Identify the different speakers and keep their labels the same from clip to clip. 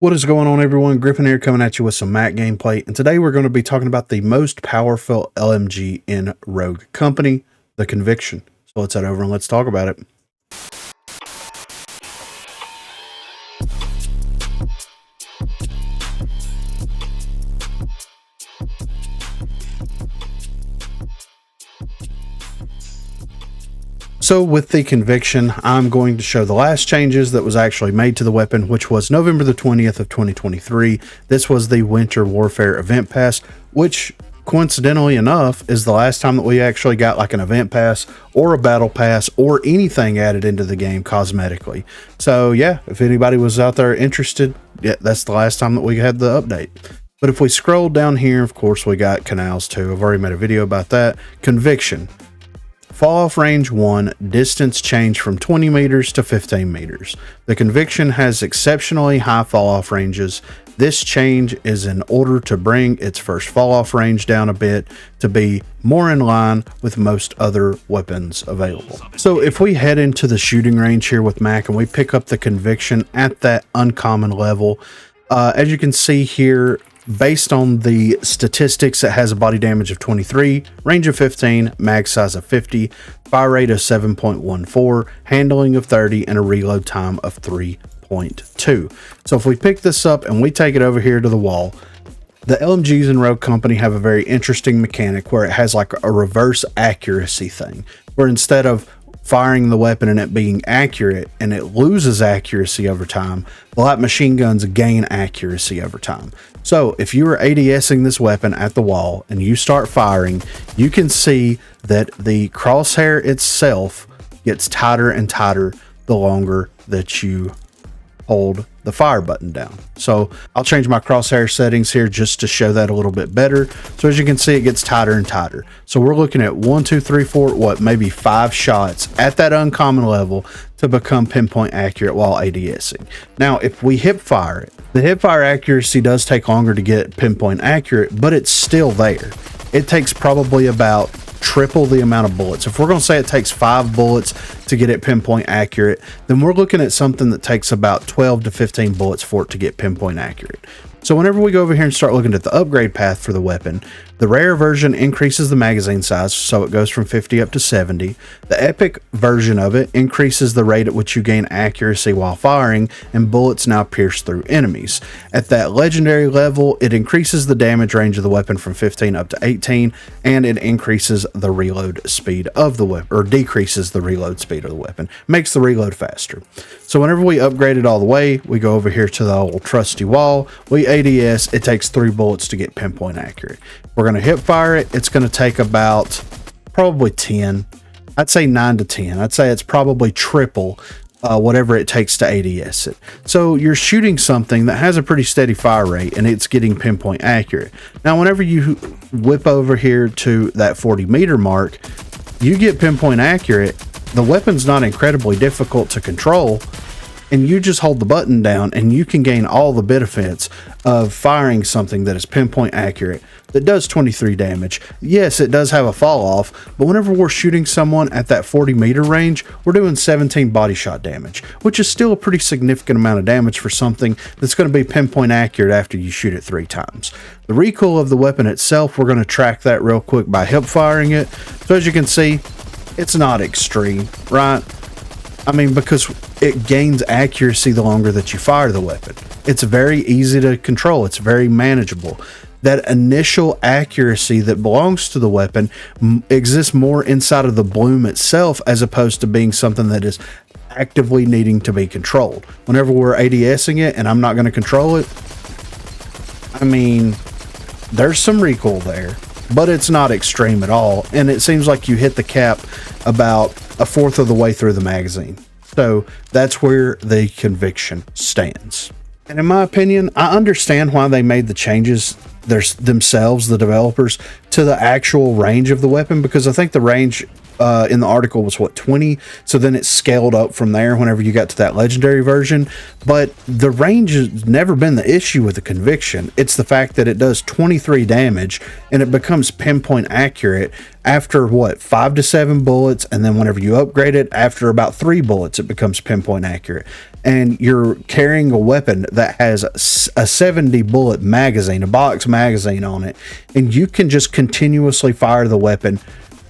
Speaker 1: What is going on, everyone? Griffin here, coming at you with some Mac gameplay, and today we're going to be talking about the most powerful LMG in Rogue Company, the Conviction. So let's head over and let's talk about it. So with the Conviction, I'm going to show the last changes that was actually made to the weapon, which was November the 20th of 2023. This was the Winter Warfare Event Pass, which coincidentally enough is the last time that we actually got like an Event Pass or a Battle Pass or anything added into the game cosmetically. So yeah, if anybody was out there interested, yeah, that's the last time that we had the update. But if we scroll down here, of course, we got Canals 2. I've already made a video about that. Conviction. Fall off range 1, distance change from 20 meters to 15 meters. The Conviction has exceptionally high fall off ranges. This change is in order to bring its first fall off range down a bit to be more in line with most other weapons available. So if we head into the shooting range here with Mac and we pick up the Conviction at that uncommon level, as you can see here, based on the statistics, it has a body damage of 23, range of 15, mag size of 50, fire rate of 7.14, handling of 30, and a reload time of 3.2. So if we pick this up and we take it over here to the wall, the LMGs in Rogue Company have a very interesting mechanic where it has like a reverse accuracy thing, where instead of firing the weapon and it being accurate and it loses accuracy over time, the light machine guns gain accuracy over time. So if you are ADSing this weapon at the wall and you start firing, you can see that the crosshair itself gets tighter and tighter the longer that you hold the fire button down. So I'll change my crosshair settings here just to show that a little bit better. So as you can see, it gets tighter and tighter. So we're looking at 1, 2, 3, 4, maybe 5 shots at that uncommon level to become pinpoint accurate while ADSing. Now, if we hip fire it, the hip fire accuracy does take longer to get pinpoint accurate, but it's still there. It takes probably about triple the amount of bullets. If we're going to say it takes 5 bullets to get it pinpoint accurate, then we're looking at something that takes about 12 to 15 bullets for it to get pinpoint accurate. So whenever we go over here and start looking at the upgrade path for the weapon, the rare version increases the magazine size, so it goes from 50 up to 70. The epic version of it increases the rate at which you gain accuracy while firing, and bullets now pierce through enemies. At that legendary level, it increases the damage range of the weapon from 15 up to 18, and it increases the reload speed of the weapon, or decreases the reload speed of the weapon, makes the reload faster. So whenever we upgrade it all the way, we go over here to the old trusty wall, we ADS, it takes 3 bullets to get pinpoint accurate. We're going to hip fire it. It's going to take about probably 10. I'd say 9 to 10. I'd say it's probably triple whatever it takes to ADS it. So you're shooting something that has a pretty steady fire rate and it's getting pinpoint accurate. Now, whenever you whip over here to that 40 meter mark, you get pinpoint accurate. The weapon's not incredibly difficult to control, and you just hold the button down and you can gain all the benefits of firing something that is pinpoint accurate that does 23 damage. Yes, it does have a fall off, but whenever we're shooting someone at that 40 meter range, we're doing 17 body shot damage, which is still a pretty significant amount of damage for something that's going to be pinpoint accurate after you shoot it 3 times. The recoil of the weapon itself, we're going to track that real quick by hip firing it. So as you can see, it's not extreme, right? I mean, because it gains accuracy the longer that you fire the weapon. It's very easy to control. It's very manageable. That initial accuracy that belongs to the weapon exists more inside of the bloom itself, as opposed to being something that is actively needing to be controlled. Whenever we're ADSing it and I'm not going to control it, I mean, there's some recoil there, but it's not extreme at all. And it seems like you hit the cap about 1/4 of the way through the magazine. So that's where the Conviction stands. And in my opinion, I understand why they made the changes themselves, the developers, to the actual range of the weapon, because I think the range in the article was what, 20. So then it scaled up from there whenever you got to that legendary version. But the range has never been the issue with the conviction. It's the fact that it does 23 damage and it becomes pinpoint accurate after what, 5 to 7 bullets, and then whenever you upgrade it, after about 3 bullets, it becomes pinpoint accurate. And you're carrying a weapon that has a 70 bullet magazine, a box magazine on it, and you can just continuously fire the weapon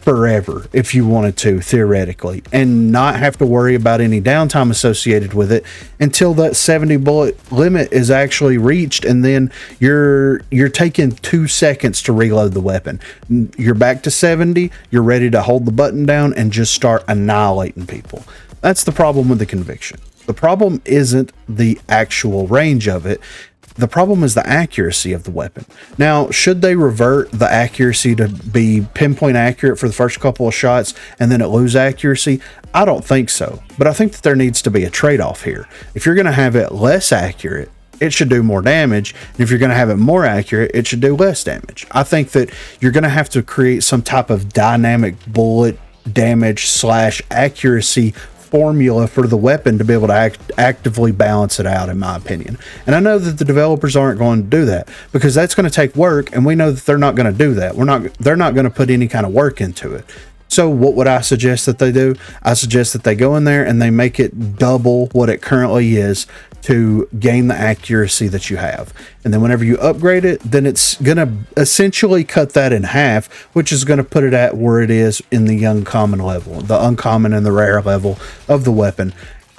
Speaker 1: forever if you wanted to, theoretically, and not have to worry about any downtime associated with it until that 70 bullet limit is actually reached, and then you're taking 2 seconds to reload the weapon. You're back to 70, you're ready to hold the button down and just start annihilating people. That's the problem with the conviction. The problem isn't the actual range of it. The problem is the accuracy of the weapon. Now, should they revert the accuracy to be pinpoint accurate for the first couple of shots and then it lose accuracy? I don't think so. But I think that there needs to be a trade-off here. If you're going to have it less accurate, it should do more damage. And if you're going to have it more accurate, it should do less damage. I think that you're going to have to create some type of dynamic bullet damage / accuracy formula for the weapon to be able to actively balance it out, in my opinion. And I know that the developers aren't going to do that because that's going to take work, and we know that they're not going to do that. They're not going to put any kind of work into it. So what would I suggest that they do? I suggest that they go in there and they make it double what it currently is to gain the accuracy that you have. And then whenever you upgrade it, then it's going to essentially cut that in half, which is going to put it at where it is in the uncommon level, the uncommon and the rare level of the weapon.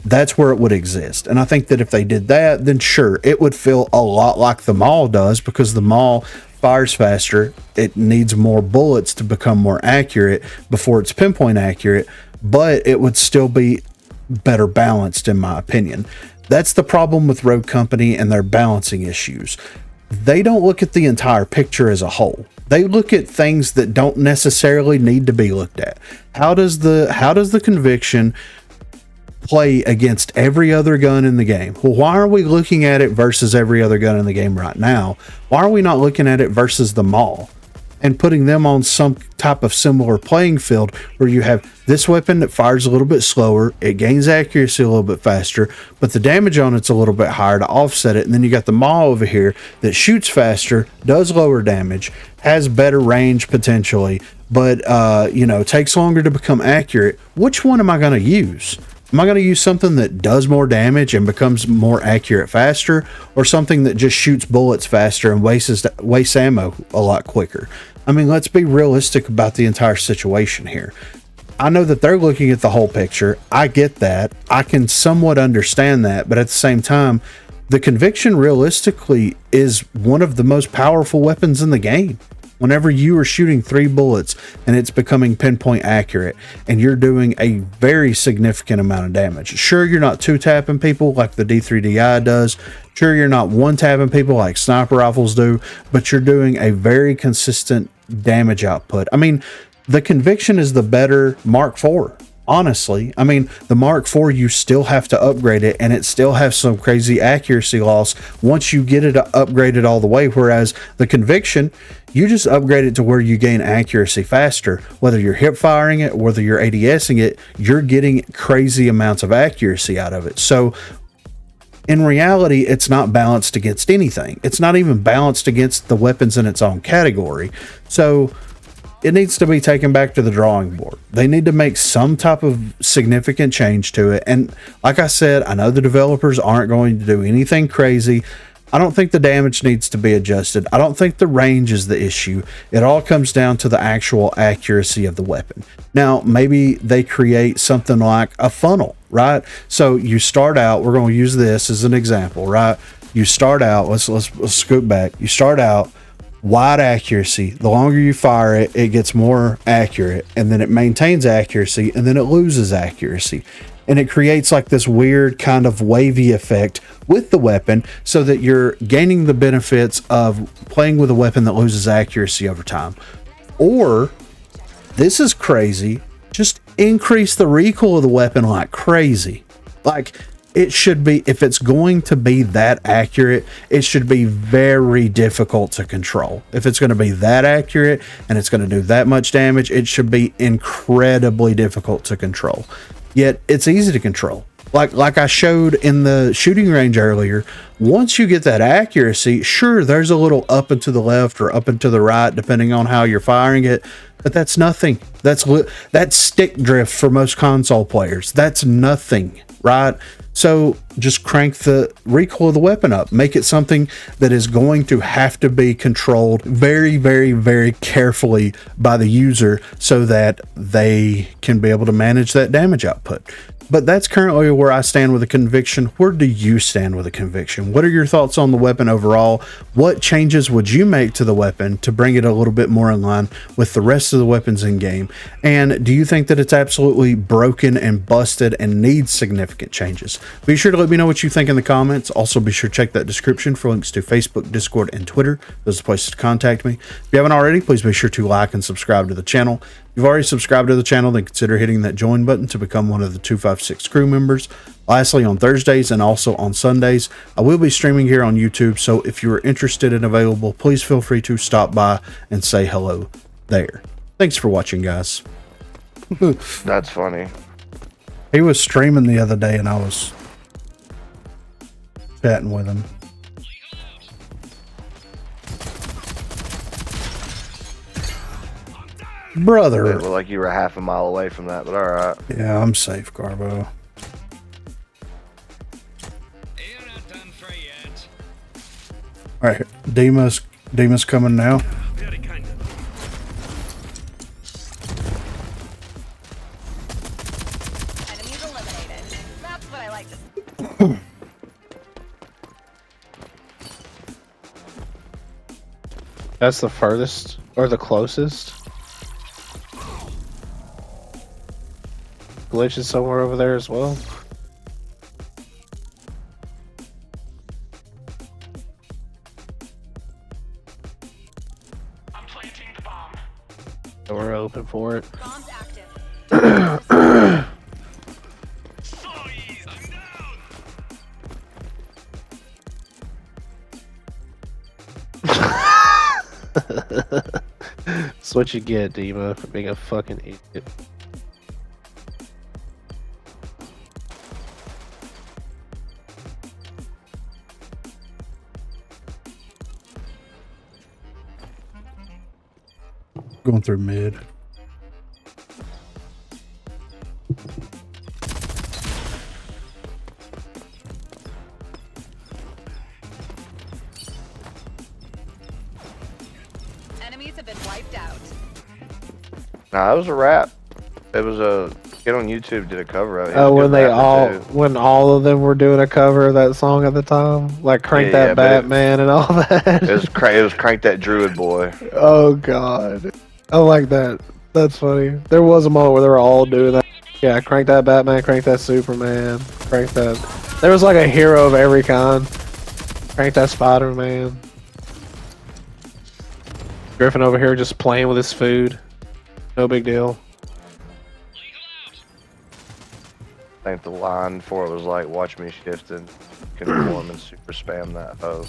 Speaker 1: That's where it would exist. And I think that if they did that, then sure, it would feel a lot like the Maul does, because the Maul fires faster. It needs more bullets to become more accurate before it's pinpoint accurate, but it would still be better balanced, in my opinion. That's the problem with Rogue Company and their balancing issues. They don't look at the entire picture as a whole. They look at things that don't necessarily need to be looked at. How does the conviction play against every other gun in the game? Well, why are we looking at it versus every other gun in the game right now? Why are we not looking at it versus the Maul and putting them on some type of similar playing field where you have this weapon that fires a little bit slower, it gains accuracy a little bit faster, but the damage on it's a little bit higher to offset it. And then you got the Maul over here that shoots faster, does lower damage, has better range potentially, but takes longer to become accurate. Which one am I going to use? Am I going to use something that does more damage and becomes more accurate faster, or something that just shoots bullets faster and wastes ammo a lot quicker? I mean, let's be realistic about the entire situation here. I know that they're looking at the whole picture. I get that. I can somewhat understand that, but at the same time, the conviction realistically is one of the most powerful weapons in the game. Whenever you are shooting 3 bullets and it's becoming pinpoint accurate and you're doing a very significant amount of damage. Sure, you're not 2-tapping people like the D3DI does. Sure, you're not 1-tapping people like sniper rifles do, but you're doing a very consistent damage output. I mean, the conviction is the better Mark IV. Honestly, I mean, the Mark IV, you still have to upgrade it, and it still has some crazy accuracy loss once you get it upgraded all the way. Whereas the conviction, you just upgrade it to where you gain accuracy faster. Whether you're hip firing it, whether you're ADSing it, you're getting crazy amounts of accuracy out of it. So in reality, it's not balanced against anything. It's not even balanced against the weapons in its own category. So it needs to be taken back to the drawing board. They need to make some type of significant change to it. And like I said, I know the developers aren't going to do anything crazy. I don't think the damage needs to be adjusted. I don't think the range is the issue. It all comes down to the actual accuracy of the weapon. Now, maybe they create something like a funnel, right? So you start out, we're going to use this as an example, right? You start out, let's scoot back. You start out wide accuracy. The longer you fire it, it gets more accurate, and then it maintains accuracy, and then it loses accuracy. And it creates like this weird kind of wavy effect with the weapon, so that you're gaining the benefits of playing with a weapon that loses accuracy over time. Or, this is crazy, just increase the recoil of the weapon like crazy. Like, it should be, if it's going to be that accurate, it should be very difficult to control. If it's going to be that accurate and it's going to do that much damage, it should be incredibly difficult to control. Yet it's easy to control. Like I showed in the shooting range earlier, once you get that accuracy, sure, there's a little up and to the left or up and to the right, depending on how you're firing it, but that's nothing. That's stick drift for most console players. That's nothing, right? So just crank the recoil of the weapon up. Make it something that is going to have to be controlled very, very, very carefully by the user so that they can be able to manage that damage output. But that's currently where I stand with a conviction. Where do you stand with a conviction? What are your thoughts on the weapon overall? What changes would you make to the weapon to bring it a little bit more in line with the rest of the weapons in game? And do you think that it's absolutely broken and busted and needs significant changes? Be sure to let me know what you think in the comments. Also, be sure to check that description for links to Facebook, Discord, and Twitter. Those are the places to contact me. If you haven't already, please be sure to like and subscribe to the channel. If you've already subscribed to the channel, then consider hitting that join button to become one of the 256 crew members. Lastly, on Thursdays and also on Sundays, I will be streaming here on YouTube, so if you are interested and available, please feel free to stop by and say hello there. Thanks for watching, guys.
Speaker 2: That's funny.
Speaker 1: He was streaming the other day and I was chatting with him. Brother.
Speaker 2: It looked like you were half a mile away from that, but alright.
Speaker 1: Yeah, I'm safe, Garbo. Alright, Dima's coming now.
Speaker 3: Enemies eliminated. That's what I like to see.
Speaker 4: That's the furthest or the closest. Glitch is somewhere over there as well.
Speaker 5: I'm planting the bomb.
Speaker 4: So we're open for it.
Speaker 3: Bomb's active.
Speaker 5: Sorry, I'm down.
Speaker 4: That's what you get, Dima, for being a fucking idiot.
Speaker 1: Going through mid.
Speaker 3: Enemies have been wiped out.
Speaker 2: Nah, it was a rap. It was a kid on YouTube did a cover of it.
Speaker 4: Oh, when all of them were doing a cover of that song at the time, like Crank That Batman and all that.
Speaker 2: It was Crank That Druid Boy.
Speaker 4: Oh god, I like that. That's funny. There was a moment where they were all doing that. Yeah, Crank That Batman, Crank That Superman, Crank That. There was like a hero of every kind. Crank That Spider-Man. Griffin over here just playing with his food. No big deal.
Speaker 2: I think the line for it was like, watch me shift and conform and super spam that hoe.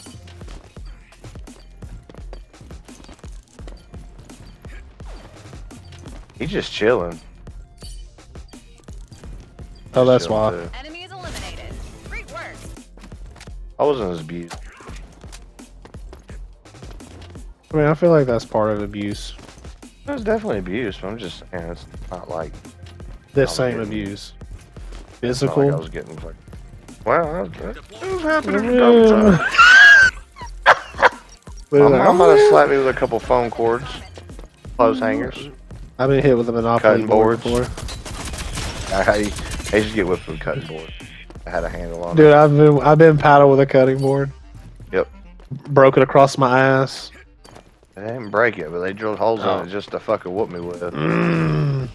Speaker 2: He's just chilling.
Speaker 4: Oh, that's
Speaker 2: Chilling
Speaker 4: why.
Speaker 2: too.
Speaker 3: Enemies eliminated. Great work.
Speaker 2: I wasn't as abused.
Speaker 4: I mean, I feel like that's part of abuse.
Speaker 2: It was definitely abuse, but I'm just saying it's not like
Speaker 4: This
Speaker 2: was
Speaker 4: same
Speaker 2: getting-
Speaker 4: abuse.
Speaker 2: it's not
Speaker 4: Physical.
Speaker 2: like I was getting like. Well, it was happening a couple times. My mom might have slapped me with a couple phone cords, clothes hangers,
Speaker 4: I've been hit with a Monopoly
Speaker 2: cutting
Speaker 4: board
Speaker 2: boards.
Speaker 4: before.
Speaker 2: I used to get whipped with a cutting board. I had a handle on
Speaker 4: Dude,
Speaker 2: it.
Speaker 4: I've been paddled with a cutting board.
Speaker 2: Yep.
Speaker 4: Broke it across my ass.
Speaker 2: They didn't break it, but they drilled holes in it just to fucking whoop me with it.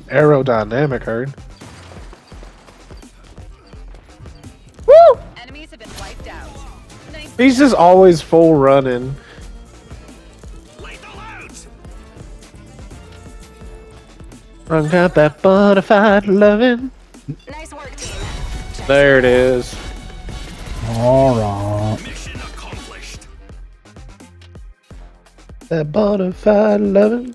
Speaker 4: Aerodynamic, heard.
Speaker 3: Enemies have been wiped out. Nice.
Speaker 4: He's just always full running. Run got that bonafide loving.
Speaker 3: Nice work, team.
Speaker 4: There it is.
Speaker 1: Alright.
Speaker 5: Mission accomplished.
Speaker 4: That bona fide loving.